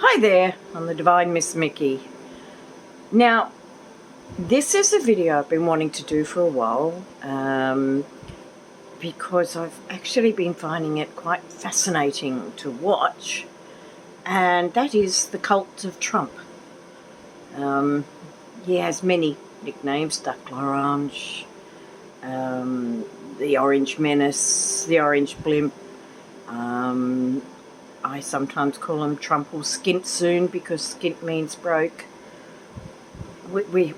Hi there, I'm the Divine Miss Mikki. Now, this is a video I've been wanting to do for a while because I've actually been finding it quite fascinating to watch, and that is the cult of Trump. He has many nicknames: Duck L'Orange, the Orange Menace, the Orange Blimp. I sometimes call him Trump will skint soon because skint means broke. We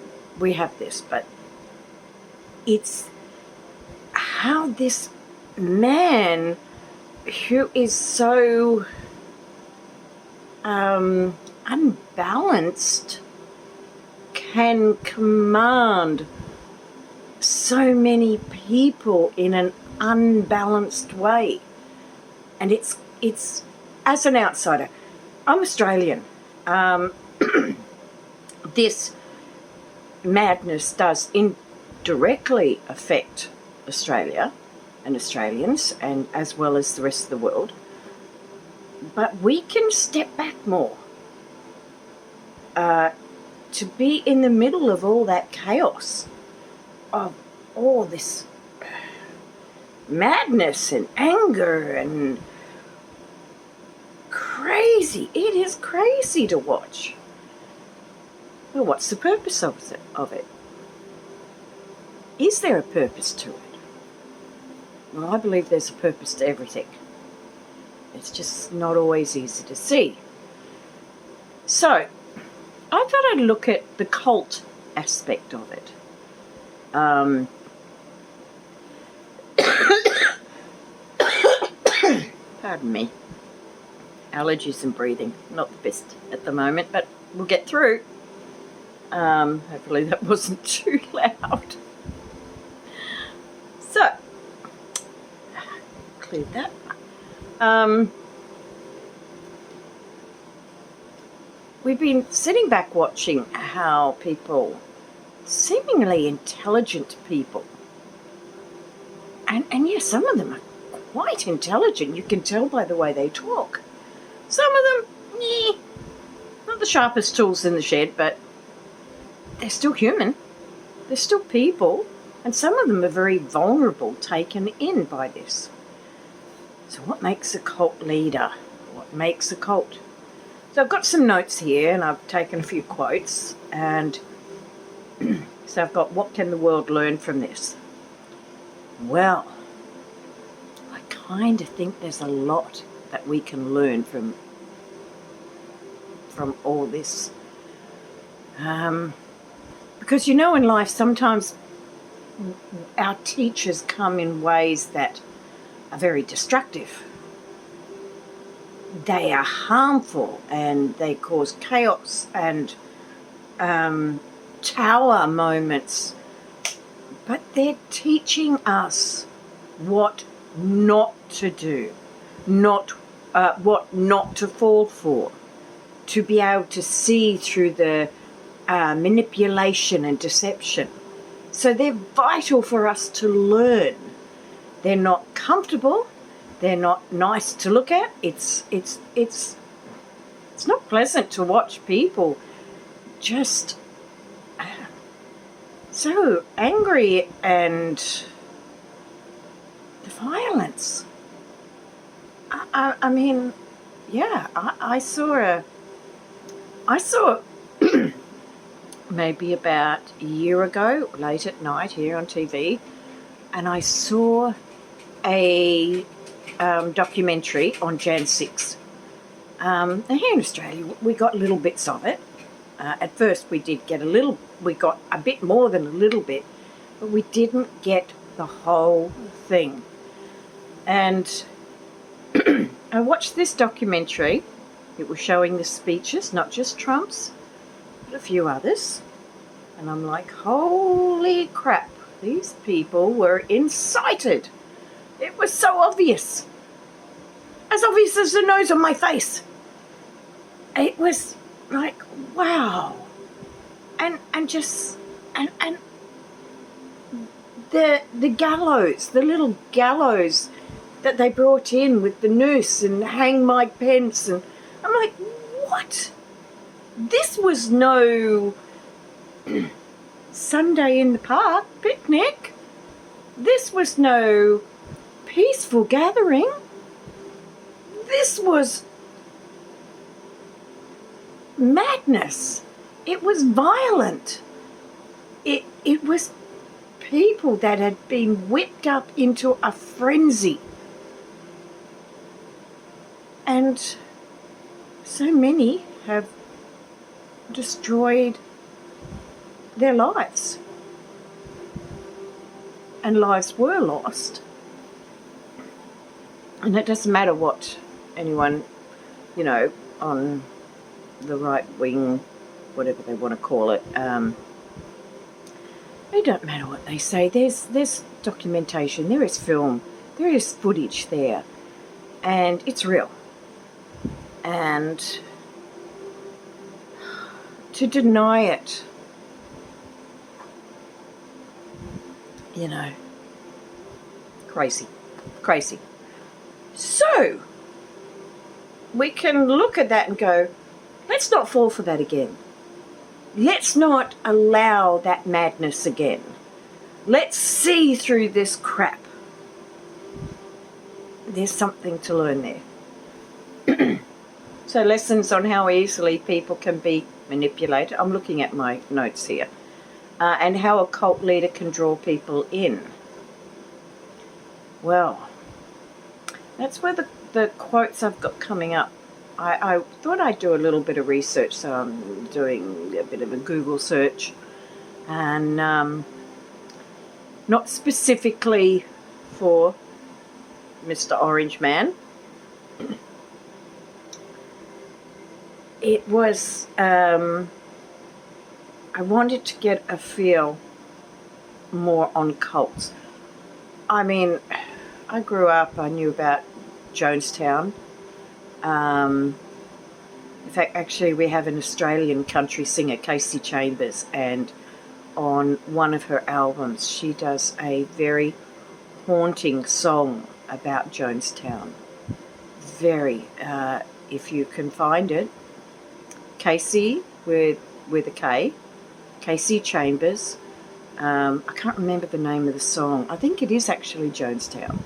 have this, but it's how this man who is so unbalanced can command so many people in an unbalanced way. And it's as an outsider, I'm Australian. This madness does indirectly affect Australia and Australians, and as well as the rest of the world. But we can step back more to be in the middle of all that chaos, of all this madness and anger and crazy. It is crazy to watch. Well, what's the purpose of it? Is there a purpose to it? Well, I believe there's a purpose to everything. It's just not always easy to see. So, I thought I'd look at the cult aspect of it. Pardon me. Allergies and breathing, not the best at the moment, but we'll get through. Hopefully that wasn't too loud. So, cleared that. We've been sitting back watching how people, seemingly intelligent people, and yes, some of them are quite intelligent. You can tell by the way they talk. Some of them, not the sharpest tools in the shed, but they're still human. They're still people. And some of them are very vulnerable, taken in by this. So what makes a cult leader? What makes a cult? So I've got some notes here, and I've taken a few quotes. And so I've got, what can the world learn from this? Well, I kind of think there's a lot that we can learn from all this. Because in life sometimes our teachers come in ways that are very destructive. They are harmful and they cause chaos and tower moments. But they're teaching us what not to do, what not to fall for, to be able to see through the manipulation and deception. So they're vital for us to learn. They're not comfortable. They're not nice to look at. It's not pleasant to watch people just so angry, and the violence. I mean, yeah, I saw maybe about a year ago, late at night here on TV, and I saw a documentary on Jan 6. And here in Australia, we got little bits of it. At first we got a bit more than a little bit, but we didn't get the whole thing. And I watched this documentary. It was showing the speeches, not just Trump's, but a few others. And I'm like, holy crap, these people were incited. It was so obvious. As obvious as the nose on my face. It was like, wow. And the gallows, the little gallows that they brought in with the noose and hang Mike Pence, and I'm like, what? This was no Sunday in the park picnic. This was no peaceful gathering. This was madness. It was violent. It was people that had been whipped up into a frenzy. And so many have destroyed their lives. And lives were lost. And it doesn't matter what anyone, on the right wing, whatever they want to call it, it don't matter what they say. There's documentation, there is film, there is footage there, and it's real. And to deny it, crazy. So we can look at that and go, let's not fall for that again. Let's not allow that madness again. Let's see through this crap. There's something to learn there. So lessons on how easily people can be manipulated. I'm looking at my notes here. And how a cult leader can draw people in. Well, that's where the quotes I've got coming up. I thought I'd do a little bit of research, so I'm doing a bit of a Google search. And not specifically for Mr. Orange Man. It was, I wanted to get a feel more on cults. I mean, I grew up, I knew about Jonestown. In fact, actually, we have an Australian country singer, Casey Chambers, and on one of her albums, she does a very haunting song about Jonestown. Very, if you can find it, Casey with a K, Casey Chambers. I can't remember the name of the song. I think it is actually Jonestown.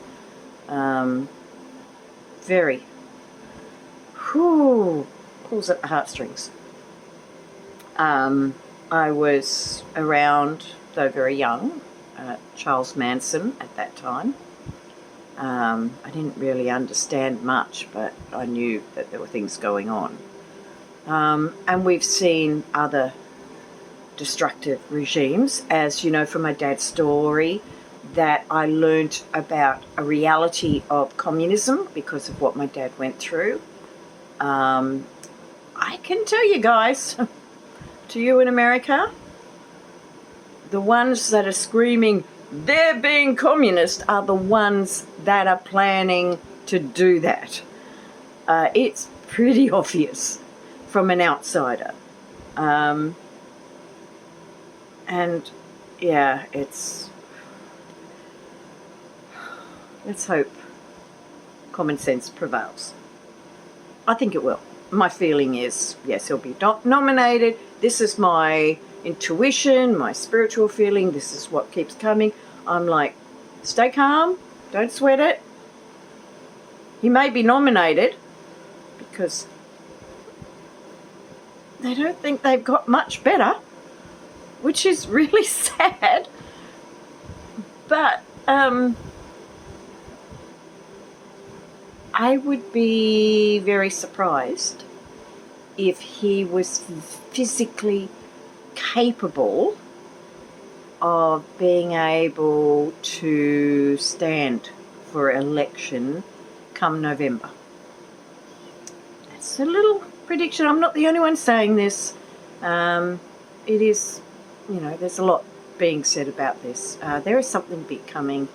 Very, pulls at the heartstrings. I was around, though very young, Charles Manson at that time. I didn't really understand much, but I knew that there were things going on. And we've seen other destructive regimes, as you know from my dad's story, that I learnt about a reality of communism because of what my dad went through. I can tell you guys, to you in America, the ones that are screaming they're being communist are the ones that are planning to do that. It's pretty obvious from an outsider. And yeah, let's hope common sense prevails. I think it will. My feeling is, yes, he'll be nominated. This is my intuition, my spiritual feeling. This is what keeps coming. I'm like, stay calm, don't sweat it. He may be nominated because they don't think they've got much better, which is really sad. But I would be very surprised if he was physically capable of being able to stand for election come November. That's a little prediction. I'm not the only one saying this. It is, there's a lot being said about this. There is something big coming.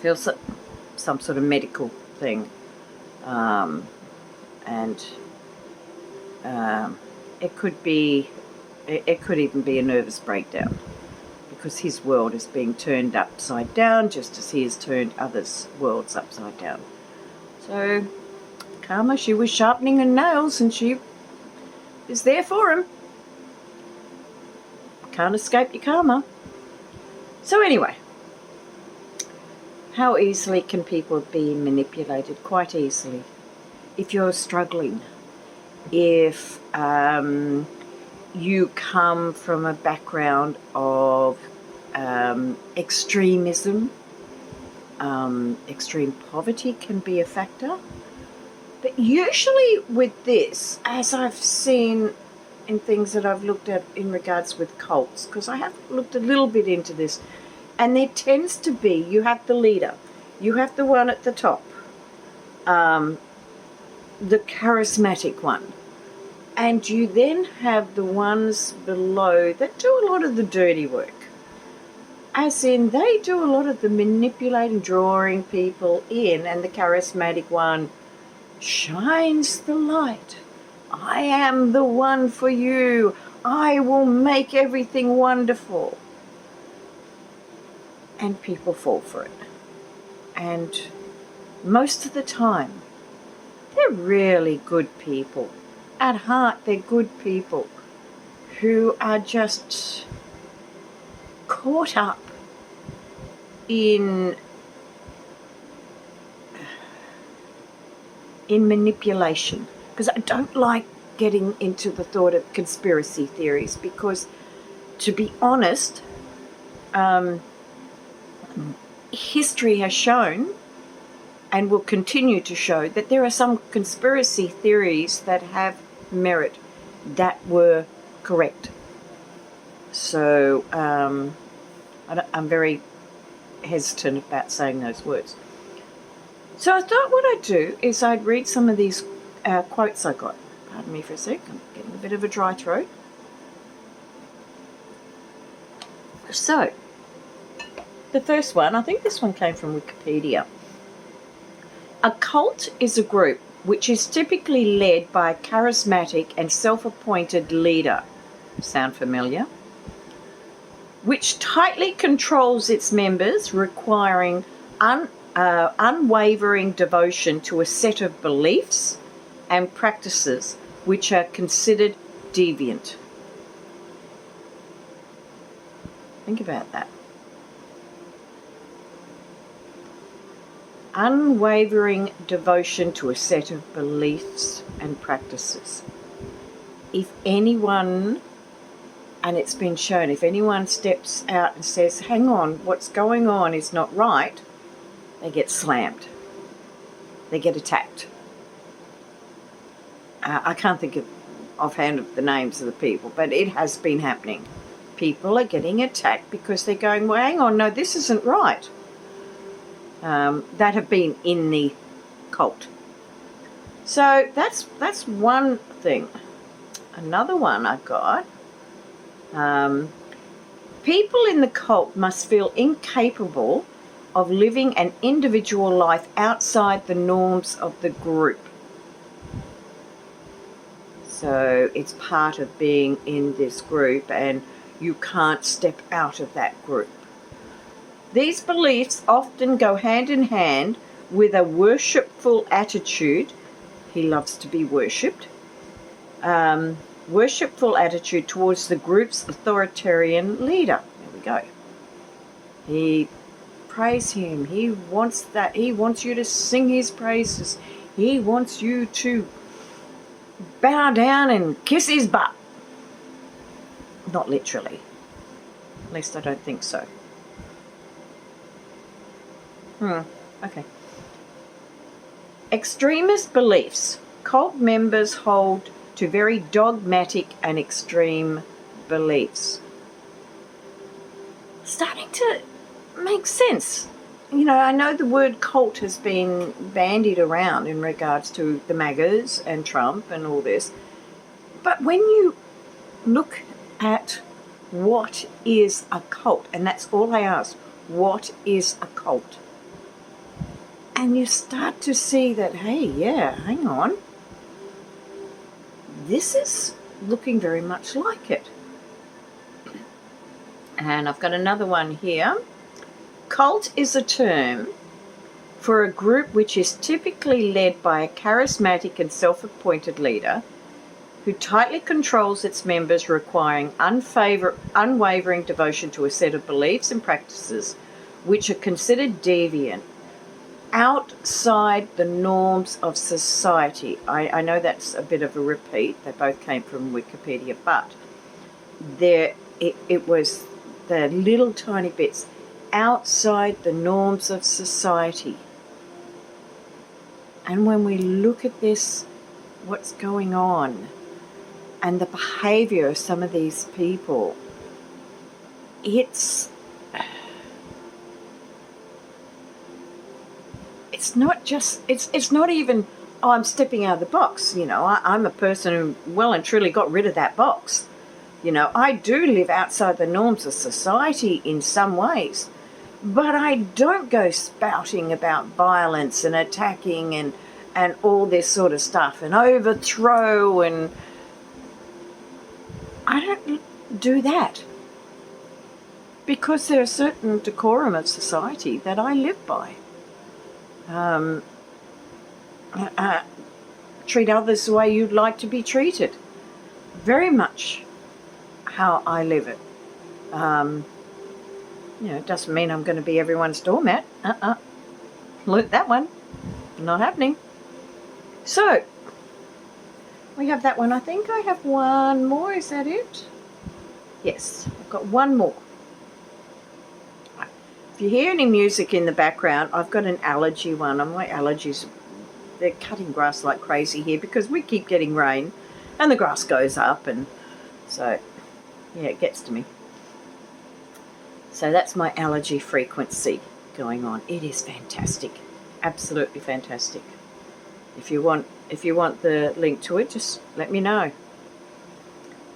Feels some sort of medical thing. And it could even be a nervous breakdown, because his world is being turned upside down just as he has turned others' worlds upside down. So karma. She was sharpening her nails and she is there for him. Can't escape your karma. So anyway, how easily can people be manipulated? Quite easily. If you're struggling, if you come from a background of extremism, extreme poverty can be a factor. But usually with this, as I've seen in things that I've looked at in regards with cults, because I have looked a little bit into this, and there tends to be, you have the leader, you have the one at the top, the charismatic one, and you then have the ones below that do a lot of the dirty work. As in, they do a lot of the manipulating, drawing people in, and the charismatic one shines the light. I am the one for you. I will make everything wonderful. And people fall for it. And most of the time, they're really good people. At heart, they're good people who are just caught up in manipulation. Because I don't like getting into the thought of conspiracy theories, because to be honest, history has shown and will continue to show that there are some conspiracy theories that have merit, that were correct. So I'm very hesitant about saying those words. So I thought what I'd do is I'd read some of these quotes I got. Pardon me for a sec, I'm getting a bit of a dry throat. So, the first one, I think this one came from Wikipedia. A cult is a group which is typically led by a charismatic and self-appointed leader. Sound familiar? Which tightly controls its members, requiring unwavering devotion to a set of beliefs and practices which are considered deviant. Think about that. Unwavering devotion to a set of beliefs and practices. If anyone, and it's been shown, if anyone steps out and says, hang on, what's going on is not right, they get slammed. They get attacked. I can't think of offhand of the names of the people, but it has been happening. People are getting attacked because they're going, well, hang on, no, this isn't right. That have been in the cult. So that's one thing. Another one I got. People in the cult must feel incapable of living an individual life outside the norms of the group. So it's part of being in this group, and you can't step out of that group. These beliefs often go hand in hand with a worshipful attitude. He loves to be worshipped. Worshipful attitude towards the group's authoritarian leader. There we go. He praise him. He wants that. He wants you to sing his praises. He wants you to bow down and kiss his butt. Not literally. At least I don't think so. Okay. Extremist beliefs. Cult members hold to very dogmatic and extreme beliefs. Starting to make sense. You know, I know the word cult has been bandied around in regards to the MAGAs and Trump and all this. But when you look at what is a cult, and that's all I ask, what is a cult? And you start to see that, hey, yeah, hang on. This is looking very much like it. And I've got another one here. Cult is a term for a group which is typically led by a charismatic and self-appointed leader who tightly controls its members, requiring unwavering devotion to a set of beliefs and practices which are considered deviant, outside the norms of society. I know that's a bit of a repeat. They both came from Wikipedia, but it was the little tiny bits outside the norms of society. And when we look at this, what's going on, and the behaviour of some of these people, it's not just, it's not even, oh, I'm stepping out of the box. You know, I'm a person who well and truly got rid of that box. You know, I do live outside the norms of society in some ways, but I don't go spouting about violence and attacking and all this sort of stuff and overthrow, and I don't do that because there are certain decorum of society that I live by. Treat others the way you'd like to be treated. Very much how I live it. You know, it doesn't mean I'm going to be everyone's doormat. Learnt that one. Not happening. So, we have that one. I think I have one more. Is that it? Yes, I've got one more. If you hear any music in the background, I've got an allergy one. And my allergies, they're cutting grass like crazy here because we keep getting rain and the grass goes up, and so, yeah, it gets to me. So that's my allergy frequency going on. It is fantastic. Absolutely fantastic. If you want the link to it, just let me know.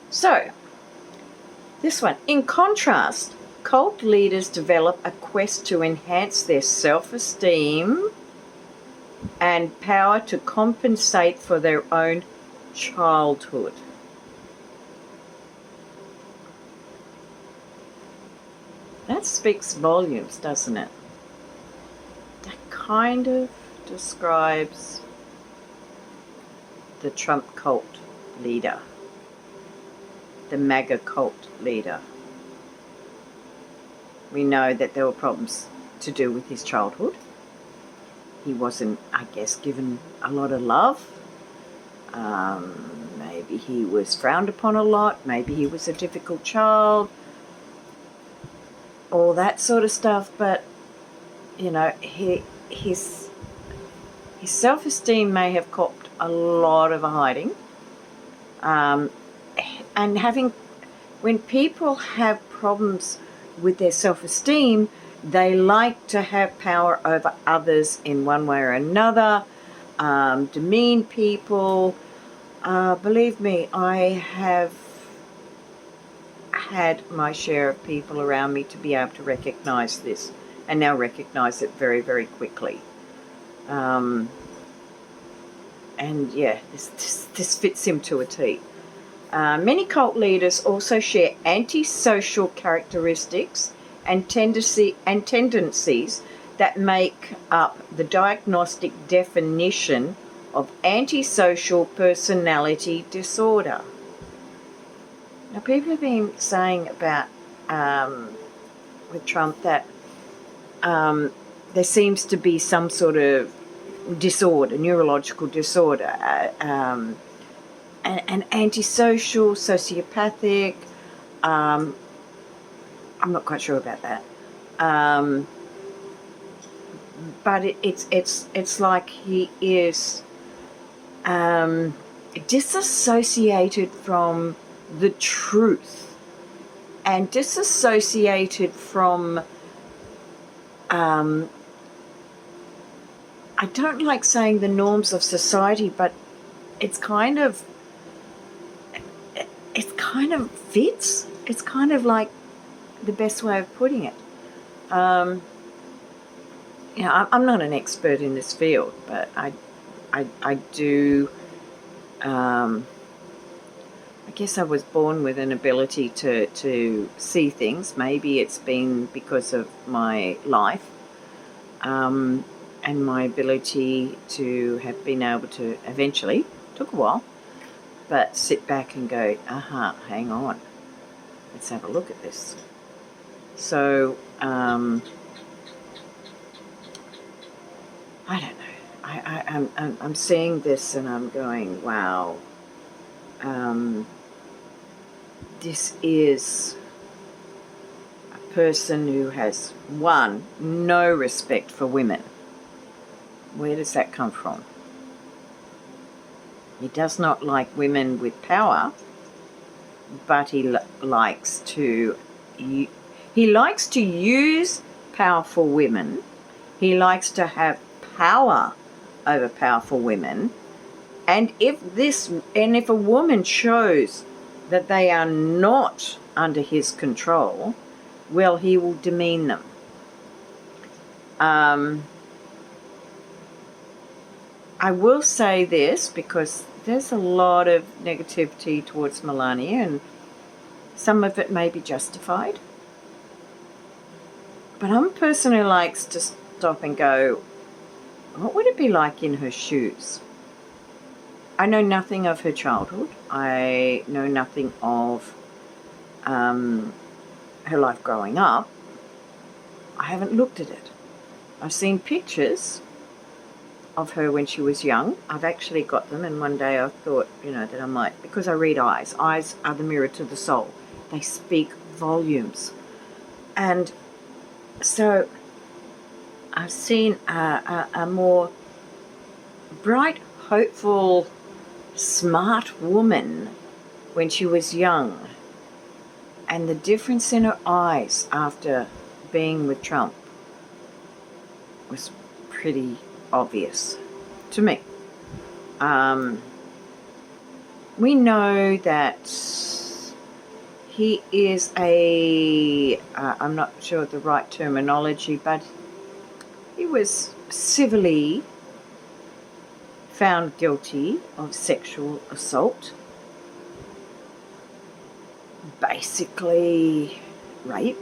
So, this one. In contrast, cult leaders develop a quest to enhance their self-esteem and power to compensate for their own childhood. That speaks volumes, doesn't it? That kind of describes the Trump cult leader, the MAGA cult leader. We know that there were problems to do with his childhood. He wasn't, I guess, given a lot of love. Maybe he was frowned upon a lot. Maybe he was a difficult child. All that sort of stuff. But, you know, his self-esteem may have copped a lot of a hiding. And when people have problems with their self-esteem, they like to have power over others in one way or another, demean people. Believe me, I have had my share of people around me to be able to recognize this, and now recognize it very, very quickly. And yeah, this fits him to a T. Many cult leaders also share antisocial characteristics and tendencies that make up the diagnostic definition of antisocial personality disorder. Now, people have been saying about with Trump that there seems to be some sort of disorder, neurological disorder, and antisocial, sociopathic. I'm not quite sure about that. But it's like he is disassociated from the truth and disassociated from I don't like saying the norms of society, but it's kind of fits. It's kind of like the best way of putting it. You know, I'm not an expert in this field, but I do. I guess I was born with an ability to see things. Maybe it's been because of my life, and and my ability to have been able to eventually, took a while, but sit back and go, hang on, let's have a look at this. So, I don't know. I'm seeing this and I'm going, wow, this is a person who has, one, no respect for women. Where does that come from? He does not like women with power, but he likes to use powerful women. He likes to have power over powerful women. And if a woman shows that they are not under his control, well, he will demean them. I will say this because there's a lot of negativity towards Melania, and some of it may be justified. But I'm a person who likes to stop and go, what would it be like in her shoes? I know nothing of her childhood. I know nothing of her life growing up. I haven't looked at it. I've seen pictures of her when she was young. I've actually got them, and one day I thought, that I might, because I read eyes. Eyes are the mirror to the soul. They speak volumes. And so I've seen a more bright, hopeful, smart woman when she was young. And the difference in her eyes after being with Trump was pretty obvious to me. We know that he is I'm not sure of the right terminology, but he was civilly found guilty of sexual assault, basically rape.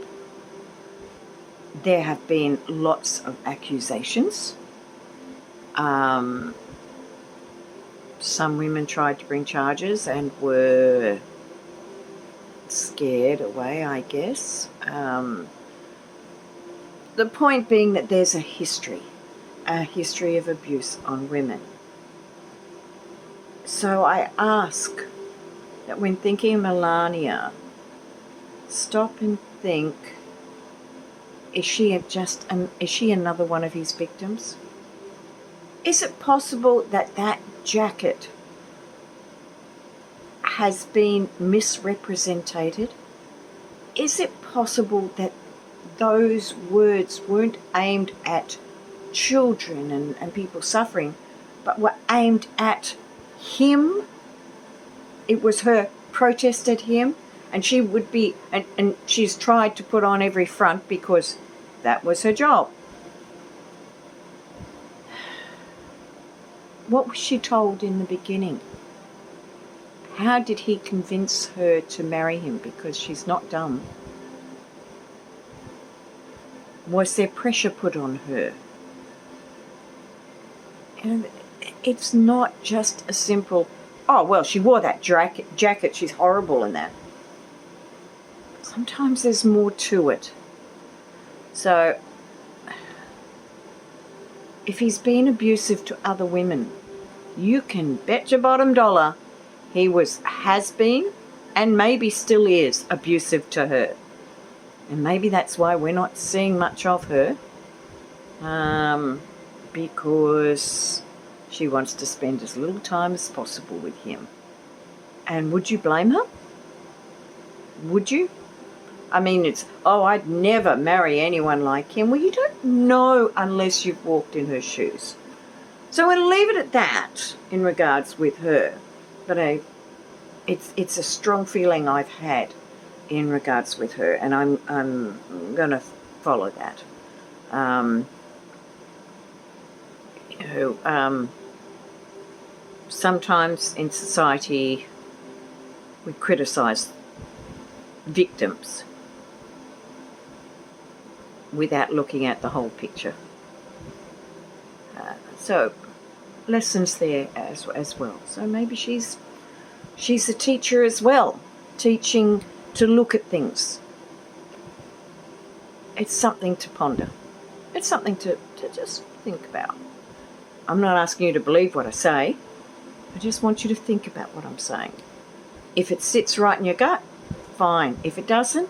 There have been lots of accusations. Some women tried to bring charges and were scared away, I guess. The point being that there's a history of abuse on women. So I ask that when thinking of Melania, stop and think, is she another one of his victims? Is it possible that that jacket has been misrepresented? Is it possible that those words weren't aimed at children and people suffering, but were aimed at him? It was her protest at him, and she would be, and she's tried to put on every front because that was her job. What was she told in the beginning? How did he convince her to marry him? Because she's not dumb. Was there pressure put on her? And it's not just a simple, oh, well, she wore that jacket, she's horrible in that. Sometimes there's more to it. So, if he's been abusive to other women, you can bet your bottom dollar he has been, and maybe still is, abusive to her. And maybe that's why we're not seeing much of her, because she wants to spend as little time as possible with him. And would you blame her? Would you? I mean, I'd never marry anyone like him. Well, you don't know unless you've walked in her shoes. So I'm going to leave it at that in regards with her. But it's a strong feeling I've had in regards with her, and I'm going to follow that. Sometimes in society we criticise victims without looking at the whole picture. So lessons there as well. So maybe she's a teacher as well, teaching to look at things. It's something to ponder. It's something to just think about. I'm not asking you to believe what I say. I just want you to think about what I'm saying. If it sits right in your gut, fine. If it doesn't,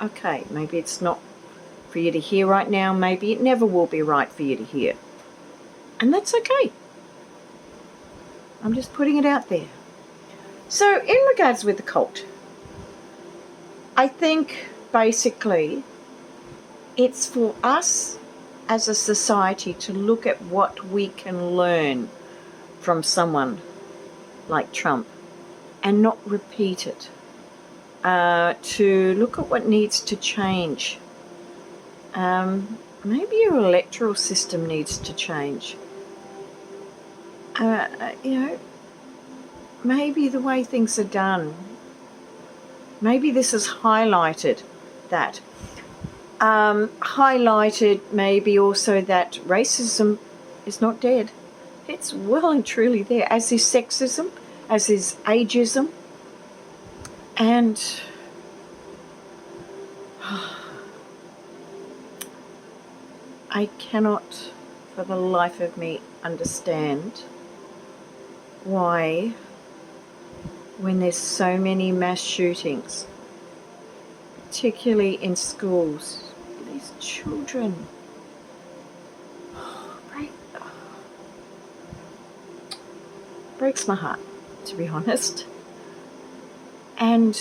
okay, maybe it's not for you to hear right now. Maybe it never will be right for you to hear. And that's okay. I'm just putting it out there. So in regards with the cult, I think basically it's for us as a society to look at what we can learn from someone like Trump and not repeat it. To look at what needs to change. Maybe your electoral system needs to change. Maybe the way things are done. Maybe this has highlighted that. Highlighted maybe also that racism is not dead. It's well and truly there, as is sexism, as is ageism. And I cannot for the life of me understand why, when there's so many mass shootings, particularly in schools, these children, breaks my heart, to be honest. And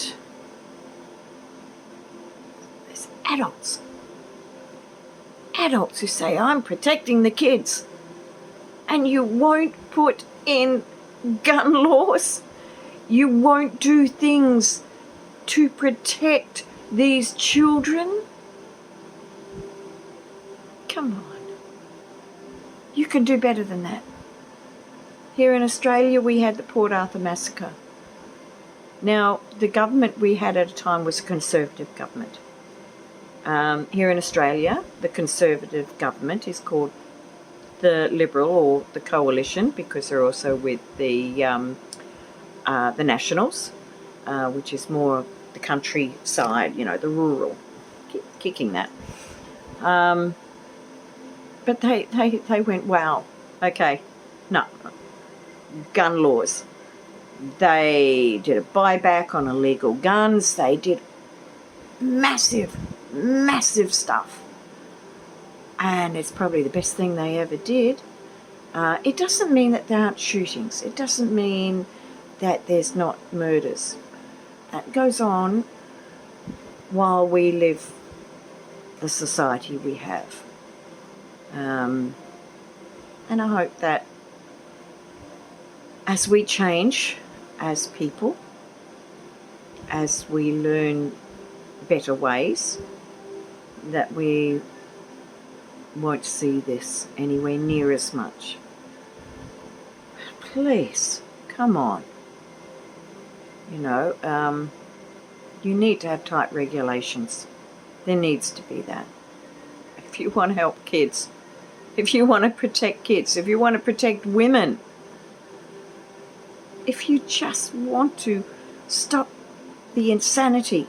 there's adults who say, I'm protecting the kids, and you won't put in gun laws. You won't do things to protect these children. Come on. You can do better than that. Here in Australia, we had the Port Arthur massacre. Now, the government we had at a time was a Conservative government. Here in Australia, the Conservative government is called the Liberal or the Coalition, because they're also with the Nationals, which is more the countryside, the rural, kicking that. But they went, wow, okay, no, gun laws. They did a buyback on illegal guns. They did massive stuff. And it's probably the best thing they ever did. It doesn't mean that there aren't shootings. It doesn't mean that there's not murders. That goes on while we live the society we have. And I hope that as we change as people, as we learn better ways, that we won't see this anywhere near as much. Please, come on. You need to have tight regulations. There needs to be that. If you want to help kids, if you want to protect kids, if you want to protect women, if you just want to stop the insanity,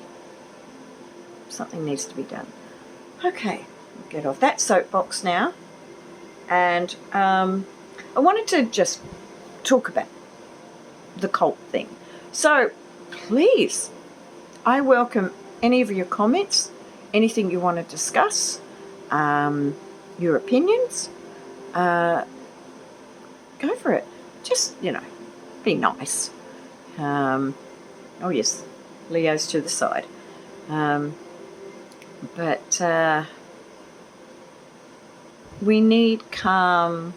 something needs to be done. Okay, I'll get off that soapbox now. And I wanted to just talk about the cult thing. So please, I welcome any of your comments, anything you want to discuss, your opinions. Go for it. Just, be nice. Oh yes, Leo's to the side. But we need calm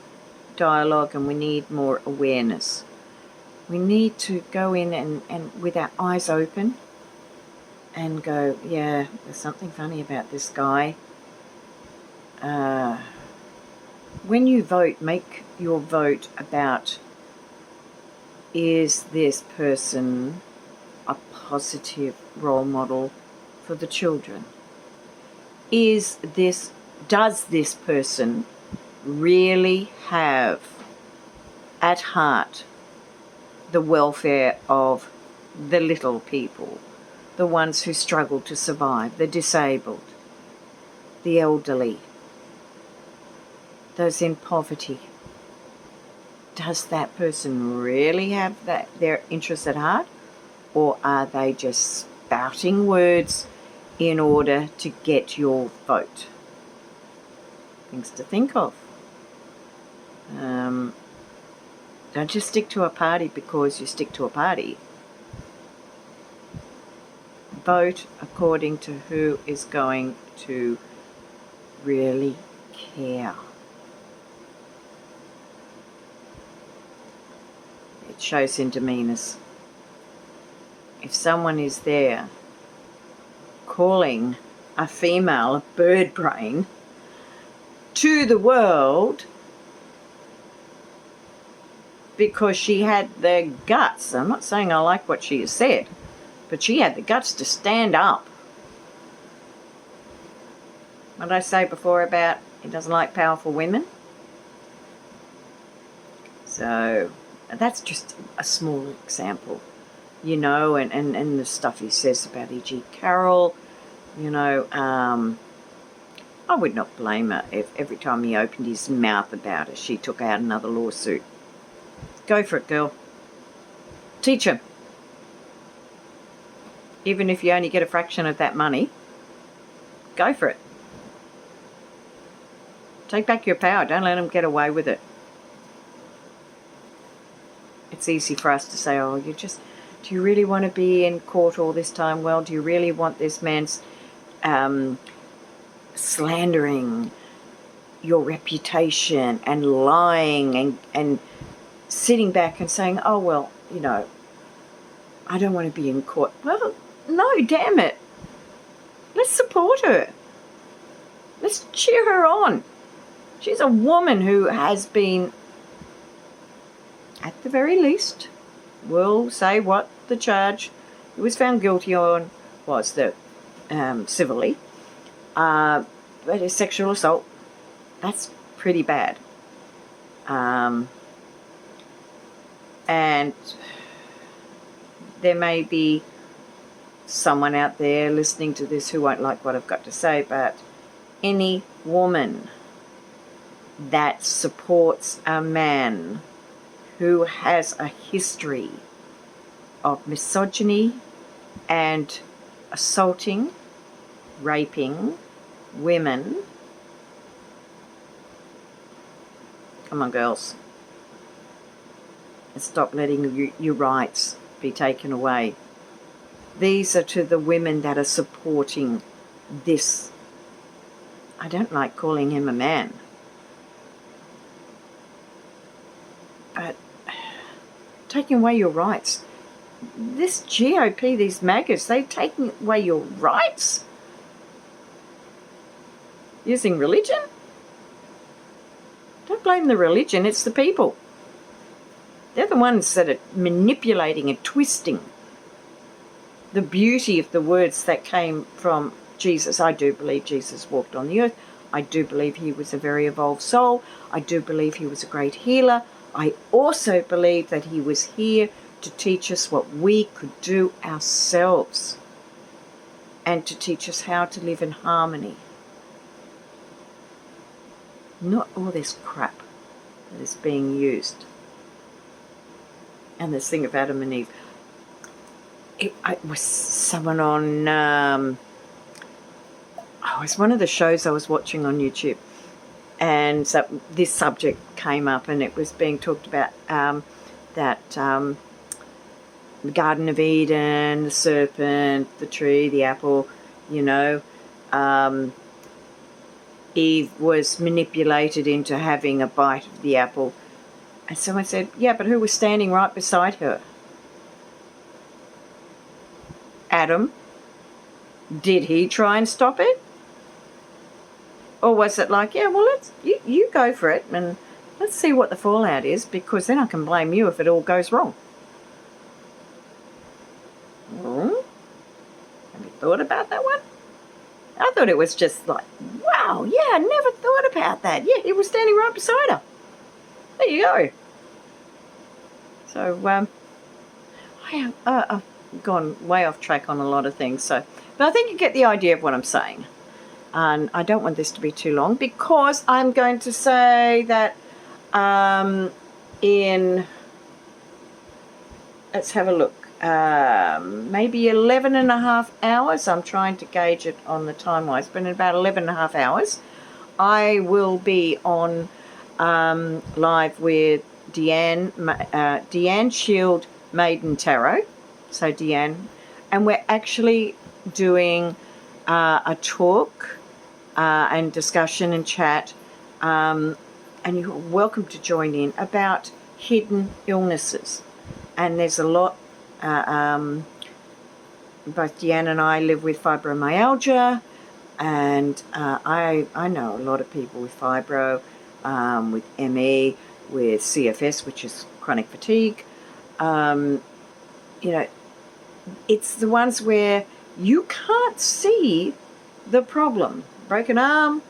dialogue, and we need more awareness. We need to go in and with our eyes open and go, yeah, there's something funny about this guy. When you vote, make your vote about, is this person a positive role model for the children? Does this person really have at heart the welfare of the little people, the ones who struggle to survive, the disabled, the elderly, those in poverty, does that person really have their interests at heart? Or are they just spouting words in order to get your vote? Things to think of. Don't just stick to a party because you stick to a party. Vote according to who is going to really care. It shows in demeanours. If someone is there calling a female a bird brain to the world because she had the guts, I'm not saying I like what she has said, but she had the guts to stand up. What did I say before about he doesn't like powerful women? So that's just a small example, you know, and the stuff he says about E.G. Carroll, you know, I would not blame her if every time he opened his mouth about her, she took out another lawsuit. Go for it, girl. Teach him. Even if you only get a fraction of that money, go for it. Take back your power. Don't let them get away with it. It's easy for us to say, oh, do you really want to be in court all this time? Well, do you really want this man's slandering your reputation and lying and sitting back and saying, oh, well, you know, I don't want to be in court. Well, no, damn it. Let's support her. Let's cheer her on. She's a woman who has been, at the very least, we'll say what the charge he was found guilty on was, the civilly, but a sexual assault, that's pretty bad. And there may be someone out there listening to this who won't like what I've got to say, but any woman that supports a man who has a history of misogyny and assaulting, raping women, come on, girls, and stop letting your rights be taken away. These are to the women that are supporting this. I don't like calling him a man, but taking away your rights. This GOP, these MAGAs, they've taken away your rights using religion. Don't blame the religion, it's the people. They're the ones that are manipulating and twisting the beauty of the words that came from Jesus. I do believe Jesus walked on the earth. I do believe he was a very evolved soul. I do believe he was a great healer. I also believe that he was here to teach us what we could do ourselves and to teach us how to live in harmony. Not all this crap that is being used. And this thing of Adam and Eve. It was someone on, it was one of the shows I was watching on YouTube. And so this subject came up and it was being talked about, the Garden of Eden, the serpent, the tree, the apple, you know. Eve was manipulated into having a bite of the apple. And someone said, yeah, but who was standing right beside her? Adam. Did he try and stop it? Or was it like, yeah, well, you go for it and let's see what the fallout is, because then I can blame you if it all goes wrong. Have you thought about that one? I thought it was just like, wow, yeah, I never thought about that. Yeah, he was standing right beside her. There you go. So I've gone way off track on a lot of things. But I think you get the idea of what I'm saying. And I don't want this to be too long because I'm going to say that let's have a look, maybe 11 and a half hours. I'm trying to gauge it on the time-wise, but in about 11 and a half hours, I will be on live with Deanne Shield Maiden Tarot. So Deanne, and we're actually doing a talk and discussion and chat, and you're welcome to join in, about hidden illnesses. And there's a lot, both Deanne and I live with fibromyalgia, and I know a lot of people with fibro, with ME, with CFS, which is chronic fatigue. It's the ones where you can't see the problem. Broken arm,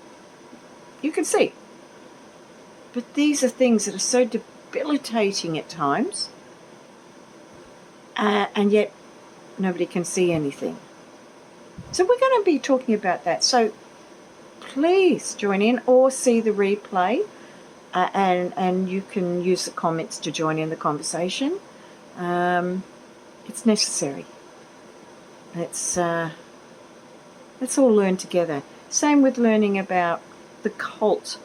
you can see. But these are things that are so debilitating at times, and yet nobody can see anything. So we're going to be talking about that. So please join in or see the replay, and you can use the comments to join in the conversation. It's necessary. Let's all learn together. Same with learning about the cult.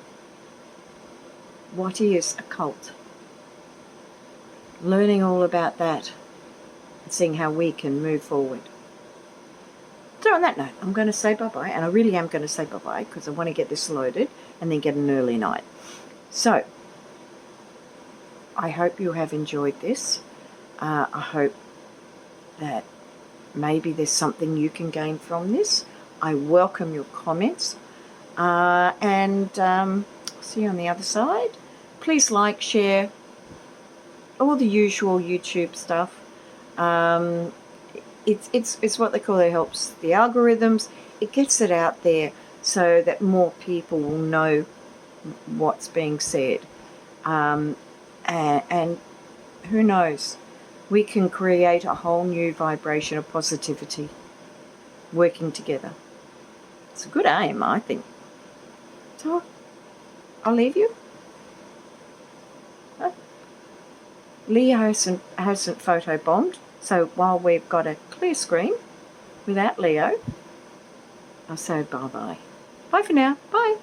What is a cult? Learning all about that and seeing how we can move forward. So on that note, I'm going to say bye-bye, and I really am going to say bye-bye because I want to get this loaded and then get an early night. So I hope you have enjoyed this. I hope that maybe there's something you can gain from this. I welcome your comments, and see you on the other side. Please like, share, all the usual YouTube stuff. It's what they call, it helps the algorithms. It gets it out there so that more people will know what's being said, and who knows, we can create a whole new vibration of positivity working together. It's a good aim, I think. So I'll leave you. Leo hasn't photobombed, so while we've got a clear screen without Leo, I'll say bye-bye. Bye for now. Bye.